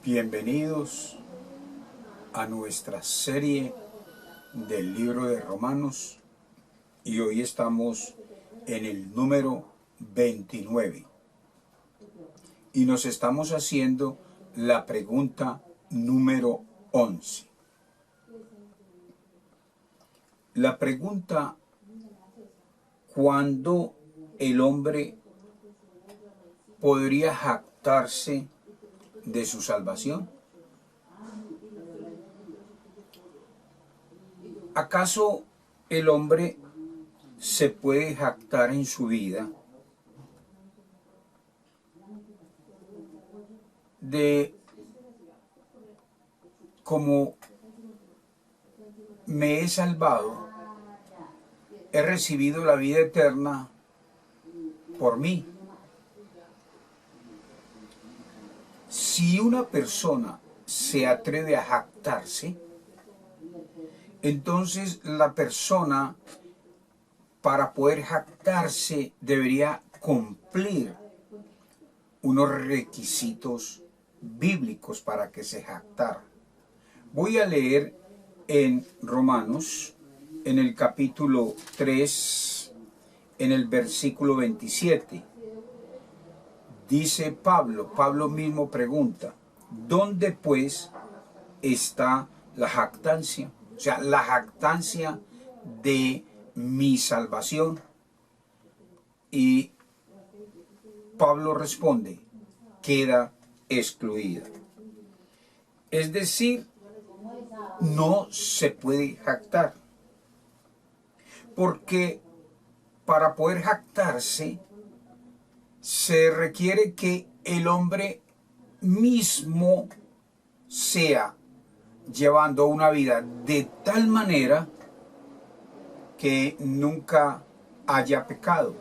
Bienvenidos a nuestra serie del libro de Romanos y hoy estamos en el número 29 y nos estamos haciendo la pregunta número 11. La pregunta: ¿cuándo el hombre podría jactarse de su salvación? ¿Acaso el hombre se puede jactar en su vida de como me he salvado, he recibido la vida eterna por mí? Si una persona se atreve a jactarse, entonces la persona, para poder jactarse, debería cumplir unos requisitos bíblicos para que se jactara. Voy a leer en Romanos, en el capítulo 3, en el versículo 27. Dice Pablo mismo pregunta: ¿dónde pues está la jactancia? O sea, la jactancia de mi salvación. Y Pablo responde: queda excluida. Es decir, no se puede jactar. Porque para poder jactarse se requiere que el hombre mismo sea llevando una vida de tal manera que nunca haya pecado.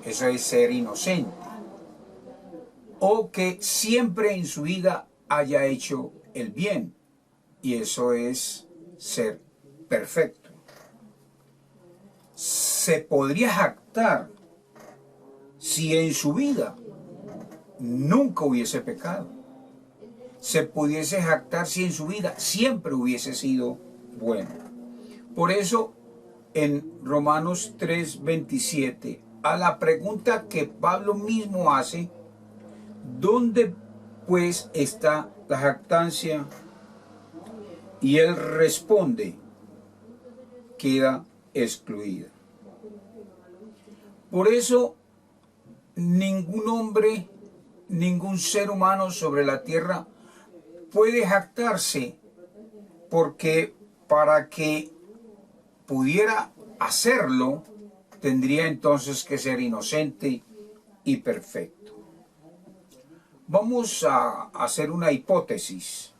Eso es ser inocente. O que siempre en su vida haya hecho el bien. Y eso es ser perfecto. Se podría jactar si en su vida nunca hubiese pecado. Se pudiese jactar si en su vida siempre hubiese sido bueno. Por eso, en Romanos 3:27, a la pregunta que Pablo mismo hace: ¿dónde pues está la jactancia? Y él responde: queda excluida. Por eso, ningún hombre, ningún ser humano sobre la tierra puede jactarse, porque para que pudiera hacerlo, tendría entonces que ser inocente y perfecto. Vamos a hacer una hipótesis.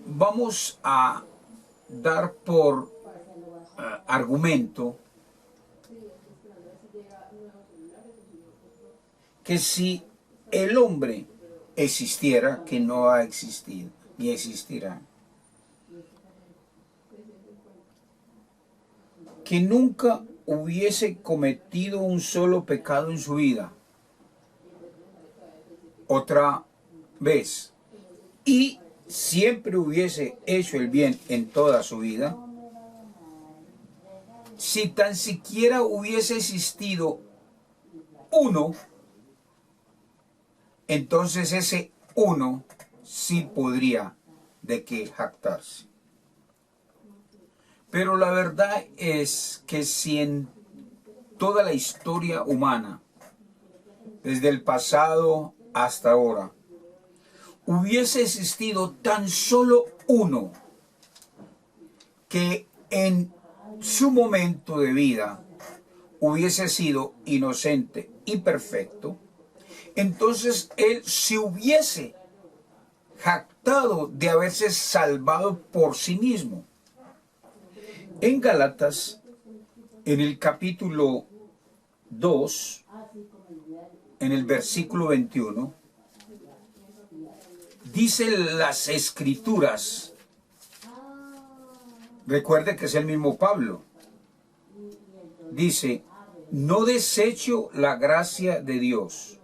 Vamos a dar por argumento que si el hombre existiera, que no ha existido ni existirá, que nunca hubiese cometido un solo pecado en su vida, otra vez, y siempre hubiese hecho el bien en toda su vida, si tan siquiera hubiese existido uno, entonces ese uno sí podría de qué jactarse. Pero la verdad es que si en toda la historia humana, desde el pasado hasta ahora, hubiese existido tan solo uno que en su momento de vida hubiese sido inocente y perfecto, entonces él se hubiese jactado de haberse salvado por sí mismo. En Gálatas, en el capítulo 2, en el versículo 21, dice las Escrituras, recuerde que es el mismo Pablo, dice: no desecho la gracia de Dios,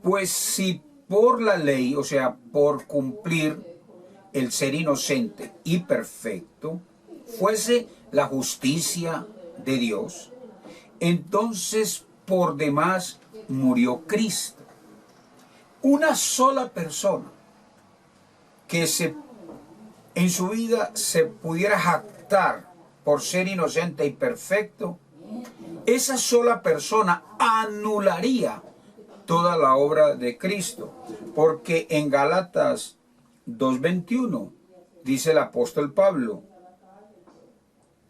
pues si por la ley, o sea, por cumplir el ser inocente y perfecto, fuese la justicia de Dios, entonces por demás murió Cristo. Una sola persona que en su vida se pudiera jactar por ser inocente y perfecto, esa sola persona anularía toda la obra de Cristo. Porque en Gálatas 2:21 dice el apóstol Pablo,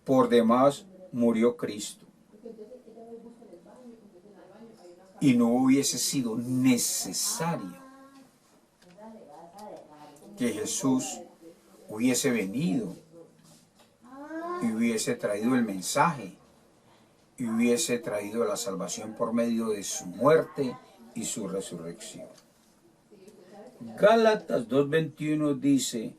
por demás murió Cristo. Y no hubiese sido necesario que Jesús hubiese venido y hubiese traído el mensaje y hubiese traído la salvación por medio de su muerte y su resurrección. Gálatas 2:21 dice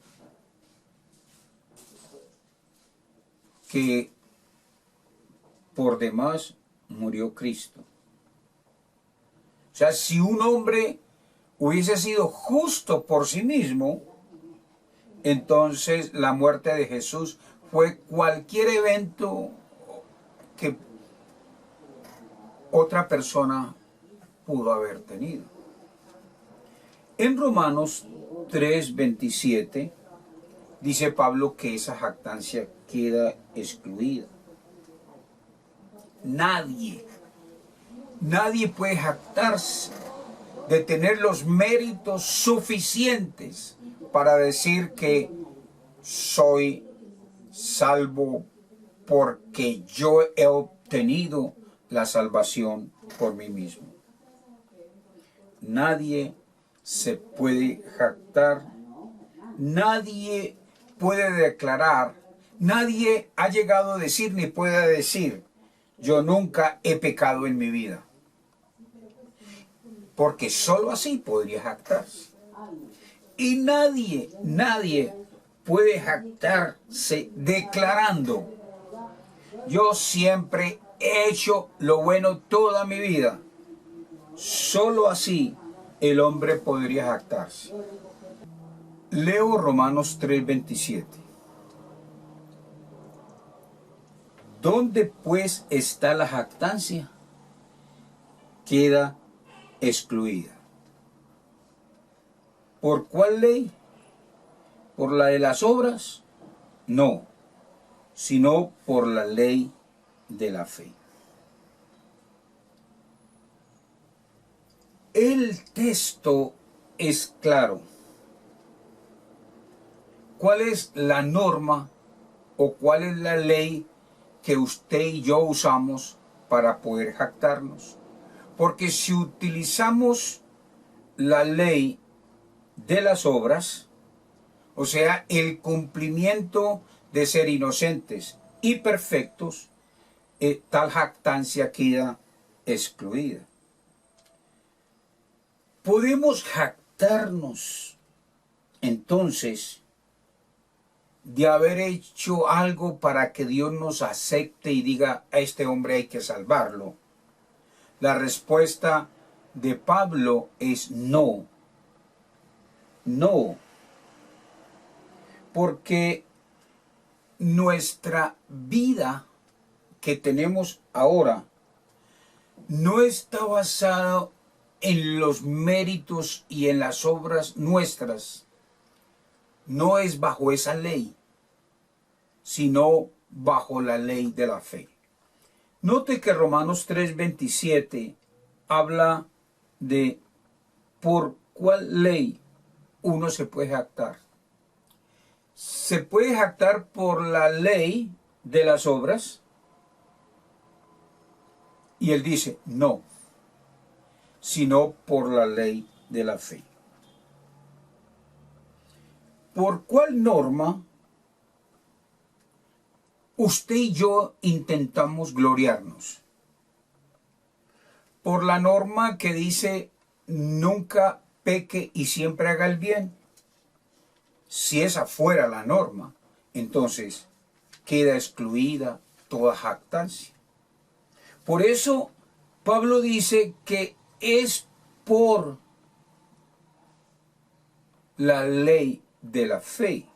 que por demás murió Cristo. O sea, si un hombre hubiese sido justo por sí mismo, entonces la muerte de Jesús fue cualquier evento que otra persona pudo haber tenido. En Romanos 3:27 dice Pablo que esa jactancia queda excluida. Nadie puede jactarse de tener los méritos suficientes para decir que soy salvo porque yo he obtenido la salvación por mí mismo. Nadie se puede jactar, nadie puede declarar, nadie ha llegado a decir ni puede decir, yo nunca he pecado en mi vida. Porque solo así podría jactarse. Y nadie puede jactarse declarando, yo siempre he hecho lo bueno toda mi vida. Solo así el hombre podría jactarse. Leo Romanos 3:27. ¿Dónde pues está la jactancia? Queda excluida. ¿Por cuál ley? ¿Por la de las obras? No, sino por la ley de la fe. El texto es claro. ¿Cuál es la norma o cuál es la ley que usted y yo usamos para poder jactarnos? Porque si utilizamos la ley de las obras, o sea, el cumplimiento de ser inocentes y perfectos, tal jactancia queda excluida. Podemos jactarnos entonces de haber hecho algo para que Dios nos acepte y diga, a este hombre hay que salvarlo. La respuesta de Pablo es no. No. Porque nuestra vida que tenemos ahora no está basada en los méritos y en las obras nuestras. No es bajo esa ley, sino bajo la ley de la fe. Note que Romanos 3:27 habla de por cuál ley uno se puede jactar. Se puede jactar por la ley de las obras. Y él dice, no, sino por la ley de la fe. ¿Por cuál norma usted y yo intentamos gloriarnos? ¿Por la norma que dice nunca peque y siempre haga el bien? Si esa fuera la norma, entonces queda excluida toda jactancia. Por eso Pablo dice que es por la ley de la fe.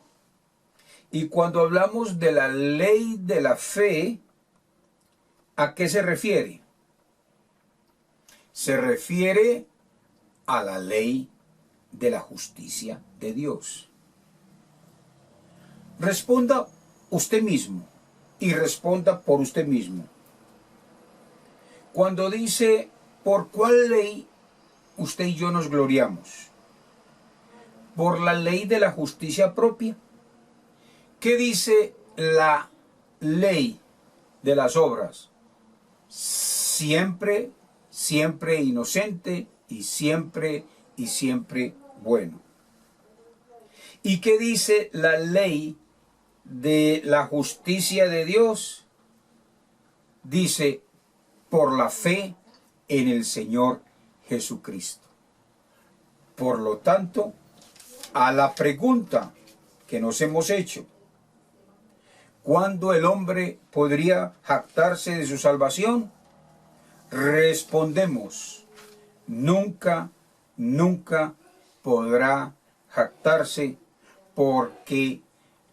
Y cuando hablamos de la ley de la fe, ¿a qué se refiere? Se refiere a la ley de la justicia de Dios. Responda usted mismo y responda por usted mismo. Cuando dice, ¿por cuál ley usted y yo nos gloriamos? ¿Por la ley de la justicia propia? ¿Qué dice la ley de las obras? Siempre, siempre inocente y siempre bueno. ¿Y qué dice la ley de la justicia de Dios? Dice, por la fe en el Señor Jesucristo. Por lo tanto, a la pregunta que nos hemos hecho, ¿cuándo el hombre podría jactarse de su salvación? Respondemos, nunca, nunca podrá jactarse, porque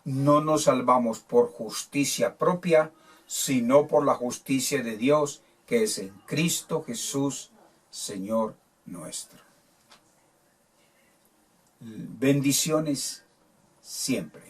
no nos salvamos por justicia propia, sino por la justicia de Dios, que es en Cristo Jesús, Señor nuestro. Bendiciones siempre.